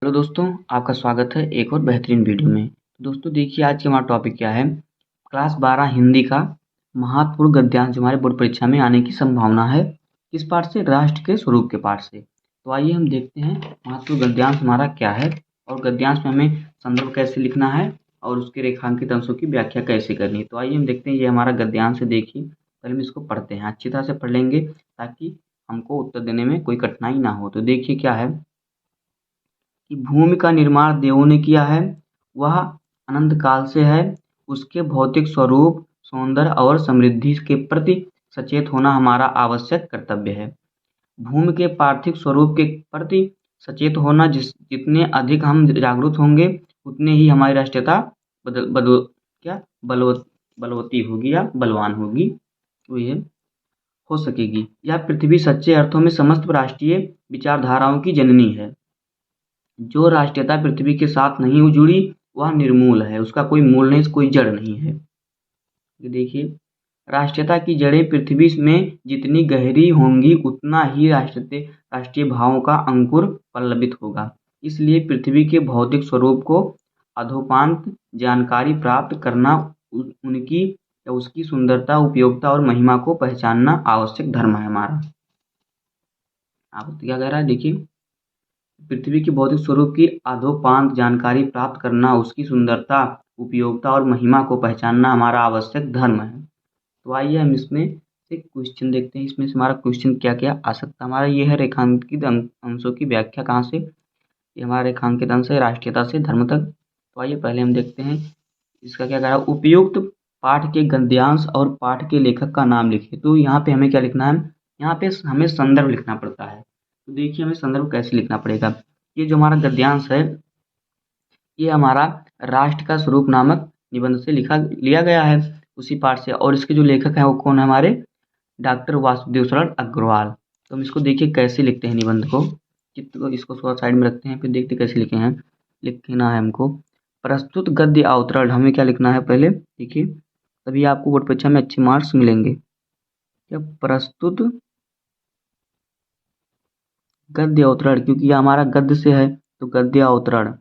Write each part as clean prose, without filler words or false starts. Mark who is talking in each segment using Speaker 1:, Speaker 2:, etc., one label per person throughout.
Speaker 1: Hello दोस्तों, आपका स्वागत है एक और बेहतरीन वीडियो में। दोस्तों देखिए, आज का हमारा टॉपिक क्या है। क्लास 12 हिंदी का महत्वपूर्ण गद्यांश जो हमारे बोर्ड परीक्षा में आने की संभावना है। किस पाठ से? राष्ट्र के स्वरूप के पाठ से। तो आइए हम देखते हैं महत्वपूर्ण गद्यांश हमारा क्या है और गद्यांश में हमें संदर्भ कैसे लिखना है और उसके रेखांकित अंशों की व्याख्या कैसे करनी है। तो आइए हम देखते हैं, ये हमारा गद्यांश है। देखिए, पहले हम इसको पढ़ते हैं, अच्छी तरह से पढ़ लेंगे ताकि हमको उत्तर देने में कोई कठिनाई ना हो। तो देखिए क्या है कि भूमि का निर्माण देवों ने किया है, वह अनंत काल से है। उसके भौतिक स्वरूप, सौंदर्य और समृद्धि के प्रति सचेत होना हमारा आवश्यक कर्तव्य है। भूमि के पार्थिव स्वरूप के प्रति सचेत होना, जितने अधिक हम जागरूक होंगे उतने ही हमारी राष्ट्रीयता बदल बदल क्या बलवती होगी या बलवान होगी। तो ये हो सकेगी। यह पृथ्वी सच्चे अर्थों में समस्त राष्ट्रीय विचारधाराओं की जननी है। जो राष्ट्रीयता पृथ्वी के साथ नहीं जुड़ी वह निर्मूल है, उसका कोई मूल नहीं, कोई जड़ नहीं है। ये देखिए, राष्ट्रीयता की जड़ें पृथ्वी में जितनी गहरी होंगी उतना ही राष्ट्रीय भावों का अंकुर पल्लवित होगा। इसलिए पृथ्वी के भौतिक स्वरूप को अधोपांत जानकारी प्राप्त करना, उनकी या उसकी सुंदरता, उपयोगिता और महिमा को पहचानना आवश्यक धर्म है हमारा। आप क्या कह रहा है, देखिए, पृथ्वी के भौतिक स्वरूप की आद्योपांत जानकारी प्राप्त करना, उसकी सुंदरता, उपयोगिता और महिमा को पहचानना हमारा आवश्यक धर्म है। तो आइए हम इसमें से क्वेश्चन देखते हैं, इसमें से हमारा क्वेश्चन क्या क्या आ सकता है। हमारा ये है रेखांकित अंशों की व्याख्या कहाँ से। ये हमारा रेखांकित अंश है राष्ट्रीयता से धर्म तक। तो आइए पहले हम देखते हैं इसका क्या कह रहा है। उपयुक्त पाठ के गद्यांश और पाठ के लेखक का नाम लिखिए। तो यहाँ पे हमें क्या लिखना है, यहाँ पे हमें संदर्भ लिखना पड़ता है। तो देखिए हमें संदर्भ कैसे लिखना पड़ेगा। ये जो हमारा गद्यांश है, ये हमारा राष्ट्र का स्वरूप नामक निबंध से लिया गया है, उसी पाठ से। और इसके जो लेखक हैं वो कौन है हमारे? डॉक्टर वासुदेव शरण अग्रवाल। तो हम इसको देखिए कैसे लिखते हैं निबंध को। चित्र को इसको थोड़ा साइड में रखते हैं, फिर देखते कैसे लिखे हैं। लिखना है हमको प्रस्तुत गद्य अवतरण। हमें क्या लिखना है पहले, देखिए, तभी आपको बोर्ड परीक्षा में अच्छे मार्क्स मिलेंगे। क्या? प्रस्तुत गद्य अवतरण, क्योंकि ये हमारा गद्य से है तो गद्य अवतरण।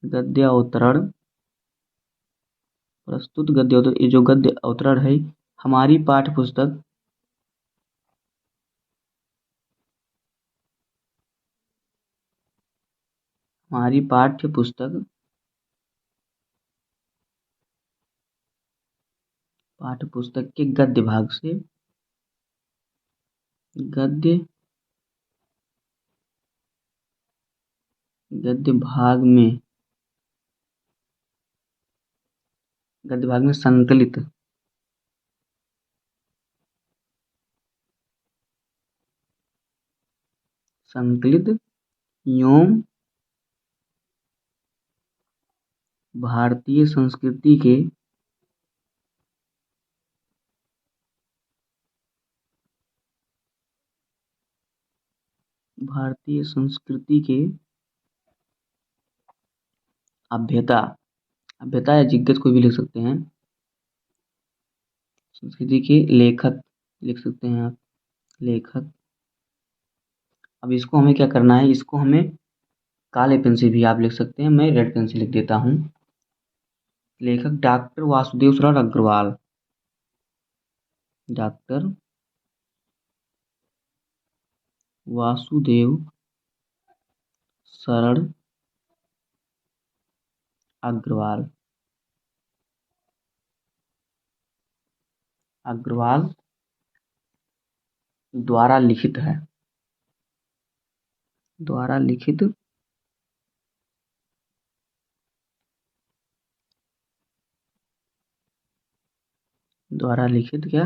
Speaker 1: गद्य अवतरण, प्रस्तुत गद्य अवतरण। ये जो गद्य अवतरण है हमारी पाठ्य पुस्तक हमारी पाठ्य पुस्तक पाठ्य पुस्तक के गद्य भाग से, गद्य गद्य भाग में गद्य भाग में संकलित संकलित एवं भारतीय संस्कृति के भारतीय संस्कृति के अभ्यता अभ्यता या जिज्ञास कोई भी लिख सकते हैं। संस्कृति के लेखक लिख सकते हैं आप, लेखक। अब इसको हमें क्या करना है, इसको हमें काले पेन से भी आप लिख सकते हैं, मैं रेड पेन से लिख देता हूँ। लेखक डॉक्टर वासुदेव शरण अग्रवाल। डॉक्टर वासुदेव शरण अग्रवाल। अग्रवाल द्वारा लिखित है, द्वारा लिखित द्वारा लिखित क्या?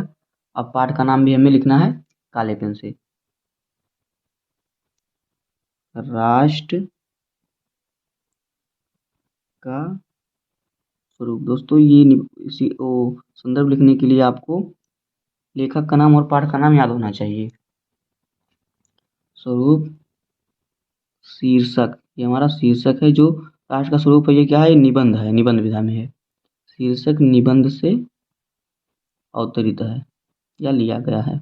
Speaker 1: अब पाठ का नाम भी हमें लिखना है काले पेन से। राष्ट्र का स्वरूप। दोस्तों ये इसी संदर्भ लिखने के लिए आपको लेखक का नाम और पाठ का नाम याद होना चाहिए। स्वरूप, शीर्षक, ये हमारा शीर्षक है। जो राष्ट्र का स्वरूप है ये क्या है? निबंध है, निबंध विधा में है। शीर्षक निबंध से अवतरित है या लिया गया है।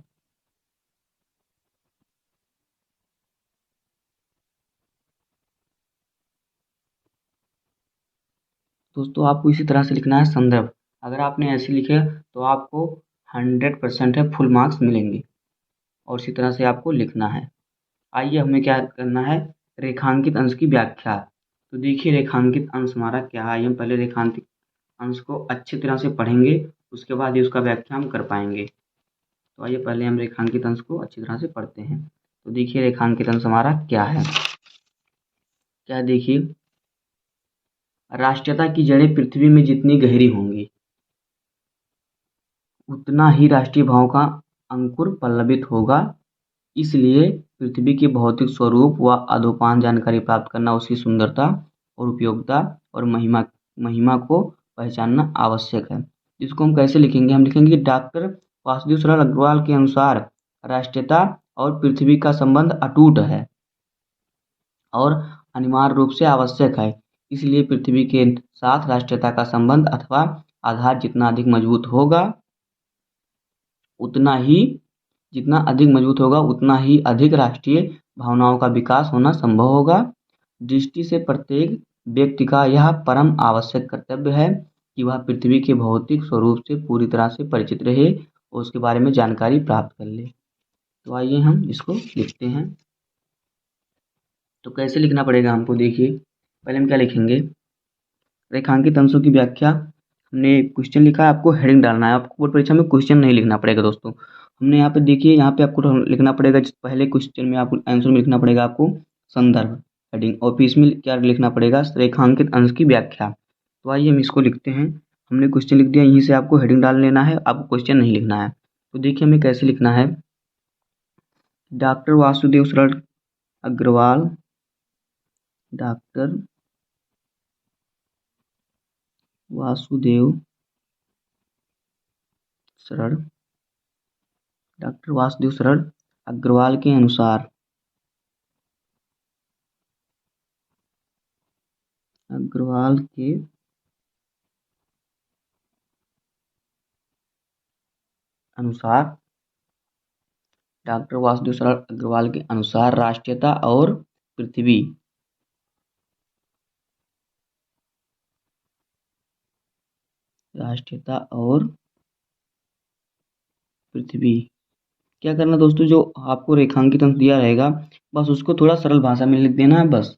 Speaker 1: दोस्तों आपको इसी तरह से लिखना है संदर्भ। अगर आपने ऐसे लिखे तो आपको 100% है फुल मार्क्स मिलेंगे और इसी तरह से आपको लिखना है। आइए हमें क्या करना है, रेखांकित अंश की व्याख्या। तो देखिए रेखांकित अंश हमारा क्या है, हम पहले रेखांकित अंश को अच्छी तरह से पढ़ेंगे, उसके बाद ही उसका व्याख्या हम कर पाएंगे। तो आइए पहले हम रेखांकित अंश को अच्छी तरह से पढ़ते हैं। तो देखिए रेखांकित अंश हमारा क्या है, क्या देखिए, राष्ट्रीयता की जड़ें पृथ्वी में जितनी गहरी होंगी उतना ही राष्ट्रीय भावों का अंकुर पल्लवित होगा। इसलिए पृथ्वी के भौतिक स्वरूप व आदोपान जानकारी प्राप्त करना, उसकी सुंदरता और उपयोगिता और महिमा महिमा को पहचानना आवश्यक है। इसको हम कैसे लिखेंगे, हम लिखेंगे कि डॉक्टर वासुदेव सरल अग्रवाल के अनुसार राष्ट्रीयता और पृथ्वी का संबंध अटूट है और अनिवार्य रूप से आवश्यक है। इसलिए पृथ्वी के साथ राष्ट्रीयता का संबंध अथवा आधार जितना अधिक मजबूत होगा उतना ही जितना अधिक मजबूत होगा उतना ही अधिक राष्ट्रीय भावनाओं का विकास होना संभव होगा। दृष्टि से प्रत्येक व्यक्ति का यह परम आवश्यक कर्तव्य है कि वह पृथ्वी के भौतिक स्वरूप से पूरी तरह से परिचित रहे और उसके बारे में जानकारी प्राप्त कर ले। तो आइए हम इसको लिखते हैं। तो कैसे लिखना पड़ेगा हमको, देखिए पहले हम क्या लिखेंगे, रेखांकित अंशों की व्याख्या। हमने क्वेश्चन लिखा है, आपको हेडिंग डालना है, आपको बोर्ड परीक्षा में क्वेश्चन नहीं लिखना पड़ेगा दोस्तों। हमने यहाँ पे देखिए, यहाँ पे आपको लिखना पड़ेगा, पहले क्वेश्चन में आपको आंसर में लिखना पड़ेगा आपको संदर्भ हेडिंग, और इसमें क्या लिखना पड़ेगा, रेखांकित अंश की व्याख्या। तो आइए हम इसको लिखते हैं। हमने क्वेश्चन लिख दिया, यहीं से आपको हेडिंग डाल लेना है, आपको क्वेश्चन नहीं लिखना है। तो देखिए हमें कैसे लिखना है, डॉक्टर वासुदेव सरल अग्रवाल, डॉक्टर वासुदेव सरल, डॉक्टर वासुदेव सरल अग्रवाल के अनुसार, अग्रवाल के अनुसार, डॉक्टर वासुदेव सरल अग्रवाल के अनुसार राष्ट्रीयता और पृथ्वी, राष्ट्रीयता और पृथ्वी, क्या करना दोस्तों, जो आपको रेखांकित अंश दिया रहेगा बस उसको थोड़ा सरल भाषा में लिख देना है, बस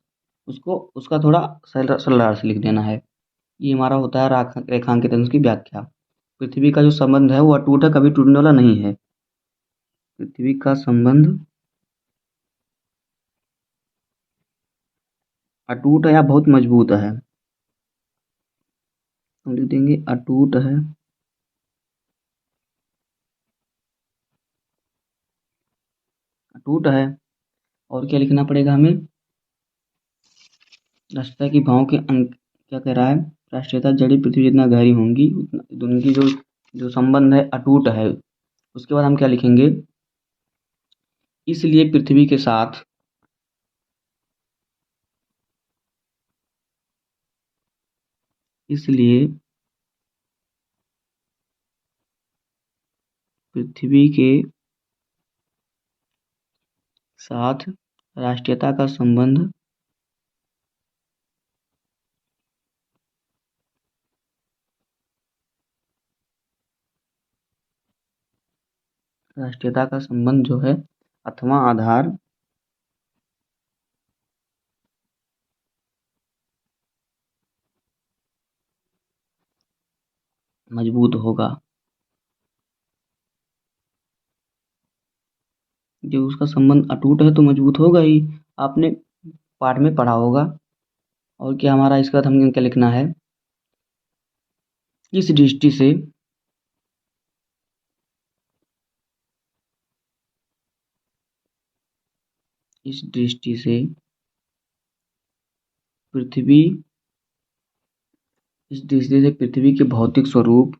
Speaker 1: उसको उसका थोड़ा सरल सरल से लिख देना है। ये हमारा होता है रेखांकित अंश की व्याख्या। पृथ्वी का जो संबंध है वो अटूट है, कभी टूटने वाला नहीं है। पृथ्वी का संबंध अटूट है या बहुत मजबूत है, हम लिख देंगे अटूट है, अटूट है। और क्या लिखना पड़ेगा हमें, राष्ट्रीयता की भावों के अंक, क्या कह रहा है, राष्ट्रीयता जड़ी पृथ्वी जितना गहरी होंगी उतना उनकी जो जो संबंध है अटूट है। उसके बाद हम क्या लिखेंगे, इसलिए पृथ्वी के साथ, इसलिए पृथ्वी के साथ राष्ट्रीयता का संबंध राष्ट्रीयता का संबंध जो है अथवा आधार मजबूत होगा। जो उसका संबंध अटूट है तो मजबूत होगा ही, आपने पाठ में पढ़ा होगा। और क्या हमारा इसके बाद हम क्या लिखना है, इस दृष्टि से, इस दृष्टि से पृथ्वी, इस दृष्टि से पृथ्वी के भौतिक स्वरूप,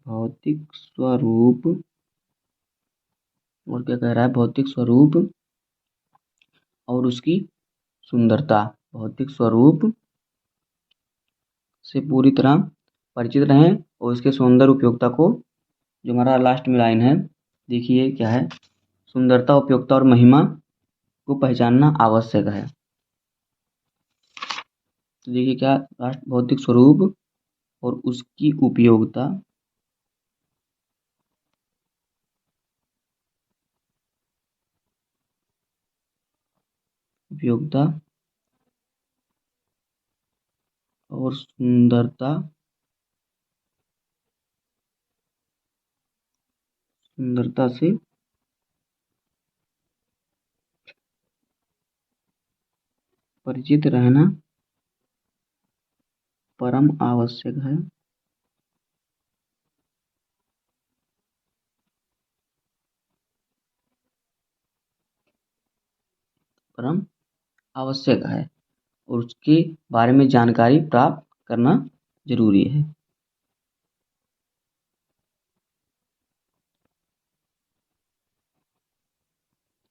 Speaker 1: भौतिक स्वरूप, और क्या कह रहा है, भौतिक स्वरूप और उसकी सुंदरता, भौतिक स्वरूप से पूरी तरह परिचित रहें और इसके सौंदर्य उपयोगिता को, जो हमारा लास्ट में लाइन है देखिए क्या है, सुंदरता, उपयोगिता और महिमा को पहचानना आवश्यक है। तो देखिए क्या, राष्ट्र भौतिक स्वरूप और उसकी उपयोगिता, उपयोगिता और सुंदरता, सुंदरता से परिचित रहना परम आवश्यक है। परम आवश्यक है और उसके बारे में जानकारी प्राप्त करना जरूरी है।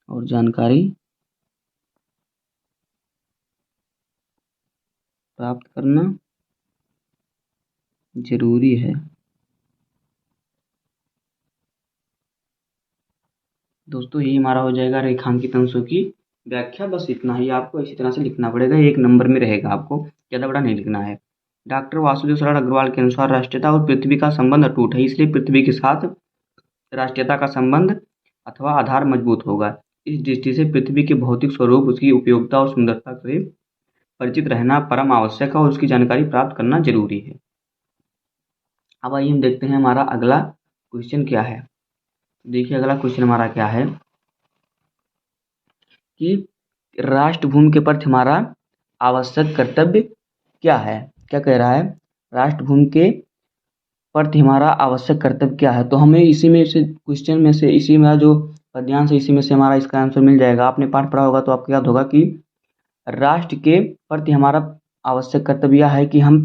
Speaker 1: और जानकारी प्राप्त करना जरूरी है। दोस्तों यही हमारा हो जाएगा रेखांकित अंशों की व्याख्या। बस इतना ही आपको इसी तरह से लिखना पड़ेगा, 1 नंबर में रहेगा, आपको ज़्यादा बड़ा नहीं लिखना है। डॉक्टर वासुदेव शरण अग्रवाल के अनुसार राष्ट्रीयता और पृथ्वी का संबंध अटूट है, इसलिए पृथ्वी के साथ राष्ट्रीयता का संबंध अथवा आधार मजबूत होगा। इस दृष्टि से पृथ्वी के भौतिक स्वरूप, उसकी उपयोगिता और सुंदरता से परिचित रहना परम आवश्यक है और उसकी जानकारी प्राप्त करना जरूरी है। अब आइए हम देखते हैं हमारा अगला क्वेश्चन क्या है। देखिए अगला क्वेश्चन हमारा क्या है कि राष्ट्रभूमि के प्रति हमारा आवश्यक कर्तव्य क्या है। क्या कह रहा है, राष्ट्रभूमि के प्रति हमारा आवश्यक कर्तव्य क्या है। तो हमें इसी में से क्वेश्चन में से, इसी में जो पद्यांश है, इसी में से हमारा इसका आंसर मिल जाएगा। आपने पाठ पढ़ा होगा तो आपको याद होगा कि राष्ट्र के प्रति हमारा आवश्यक कर्तव्य यह है कि हम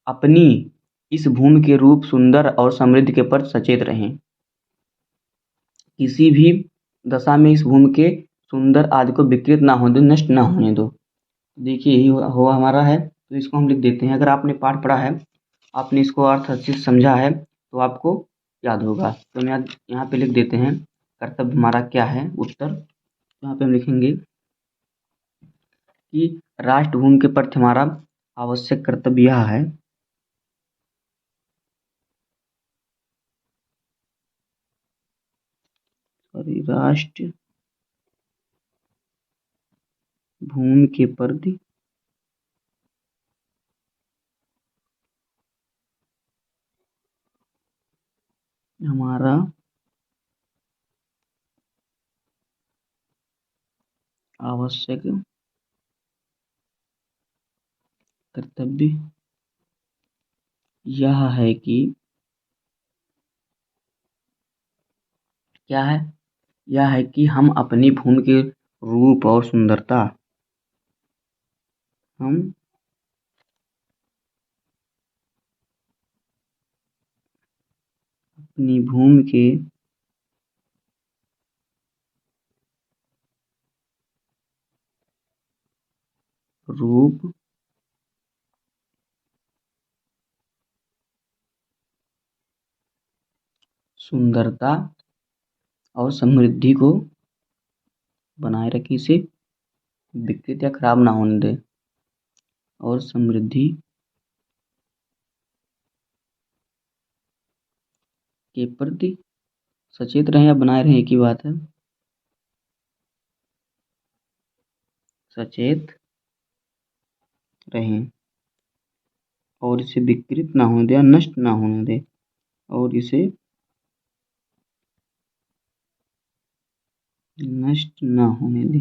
Speaker 1: अपनी इस भूमि के रूप, सुंदर और समृद्ध के प्रति सचेत रहें। किसी भी दशा में इस भूमि के सुंदर आदि को विकृत ना होने दो, नष्ट ना होने दो। देखिए यही हुआ हमारा है, तो इसको हम लिख देते हैं। अगर आपने पाठ पढ़ा है, आपने इसको अर्थ अच्छे से समझा है, तो आपको याद होगा। तो हम यहाँ पे लिख देते हैं कर्तव्य हमारा क्या है। उत्तर यहाँ पे हम लिखेंगे कि राष्ट्रभूमि के प्रति हमारा आवश्यक कर्तव्य यह है, राष्ट्र भूमि के प्रति हमारा आवश्यक कर्तव्य यह है कि क्या है, यह है कि हम अपनी भूमि के रूप और सुंदरता, हम अपनी भूमि के रूप, सुंदरता और समृद्धि को बनाए रखें, इसे विकृत या खराब ना होने दे, और समृद्धि के प्रति सचेत रहें या बनाए रहें, एक ही बात है, सचेत रहें और इसे विकृत ना होने दे या नष्ट ना होने दे, और इसे नष्ट ना होने दे।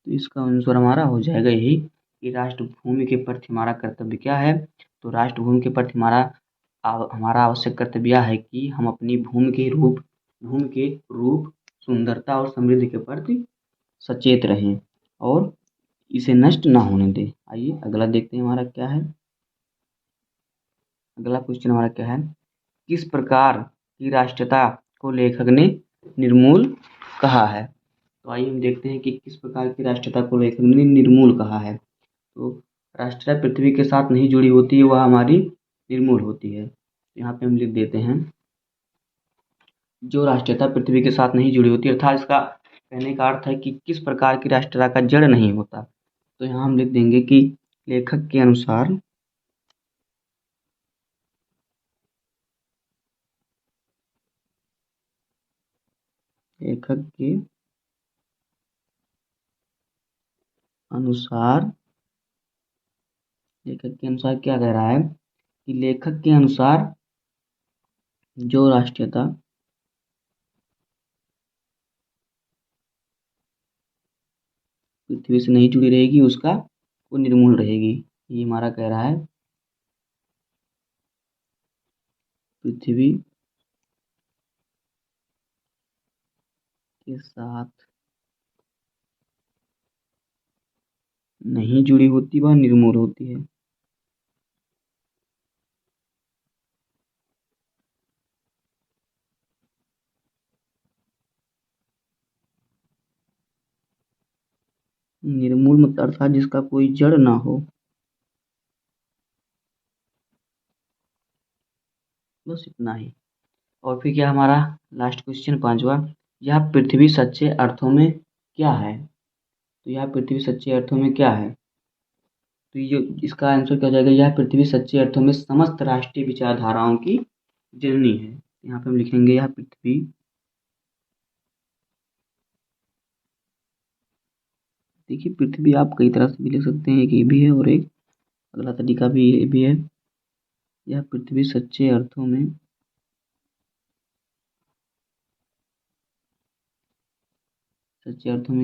Speaker 1: तो इसका आंसर हमारा हो जाएगा यही कि राष्ट्रभूमि के प्रति हमारा कर्तव्य क्या है। तो राष्ट्रभूमि के प्रति हमारा आवश्यक कर्तव्य यह है कि हम अपनी भूमि के रूप, सुंदरता और समृद्धि के प्रति सचेत रहें और इसे नष्ट ना होने दें। आइए अगला देखते हैं हमारा क्या है। अगला क्वेश्चन हमारा क्या है, किस प्रकार की राष्ट्रीयता को लेखक ने निर्मूल कहा है। तो आइए हम देखते हैं कि किस प्रकार की राष्ट्रीयता को लेखक ने निर्मूल कहा है। तो राष्ट्रीयता पृथ्वी के साथ नहीं जुड़ी होती है, वह हमारी निर्मूल होती है। यहाँ पे हम लिख देते हैं जो राष्ट्रीयता पृथ्वी के साथ नहीं जुड़ी होती, अर्थात इसका कहने का अर्थ है कि किस प्रकार की राष्ट्रीयता का जड़ नहीं होता। तो यहाँ हम लिख देंगे कि लेखक के अनुसार लेखक के अनुसार लेखक के अनुसार क्या कह रहा है कि लेखक के अनुसार जो राष्ट्रीयता पृथ्वी से नहीं जुड़ी रहेगी उसका वो निर्मूल रहेगी। ये हमारा कह रहा है पृथ्वी के साथ नहीं जुड़ी होती, वह निर्मूल होती है। निर्मूल मतलब अर्थात जिसका कोई जड़ ना हो। बस इतना ही। और फिर क्या हमारा लास्ट क्वेश्चन पांचवा, यह पृथ्वी सच्चे अर्थों में क्या है। तो यह पृथ्वी सच्चे अर्थों में क्या है, तो ये इसका आंसर क्या हो जाएगा, यह पृथ्वी सच्चे अर्थों में समस्त राष्ट्रीय विचारधाराओं की जननी है। यहाँ पे हम लिखेंगे यह पृथ्वी देखिए पृथ्वी आप कई तरह से भी लिख सकते हैं, एक ये भी है और एक अगला तरीका भी ये भी है। यह पृथ्वी सच्चे अर्थों में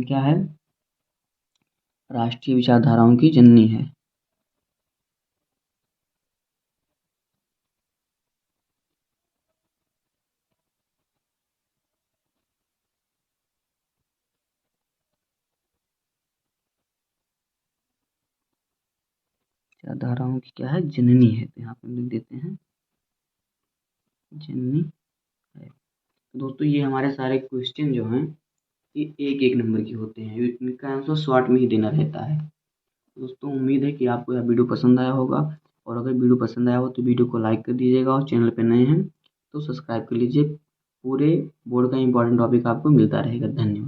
Speaker 1: क्या है, राष्ट्रीय विचारधाराओं की जननी है। विचारधाराओं की क्या है, जननी है। तो यहाँ पे हम लिख देते हैं जननी है। तो दोस्तों ये हमारे सारे क्वेश्चन जो हैं ये एक एक नंबर के होते हैं, इनका आंसर शॉर्ट में ही देना रहता है। दोस्तों उम्मीद है कि आपको यह वीडियो पसंद आया होगा, और अगर वीडियो पसंद आया हो तो वीडियो को लाइक कर दीजिएगा, और चैनल पर नए हैं तो सब्सक्राइब कर लीजिए। पूरे बोर्ड का इंपॉर्टेंट टॉपिक आपको मिलता रहेगा। धन्यवाद।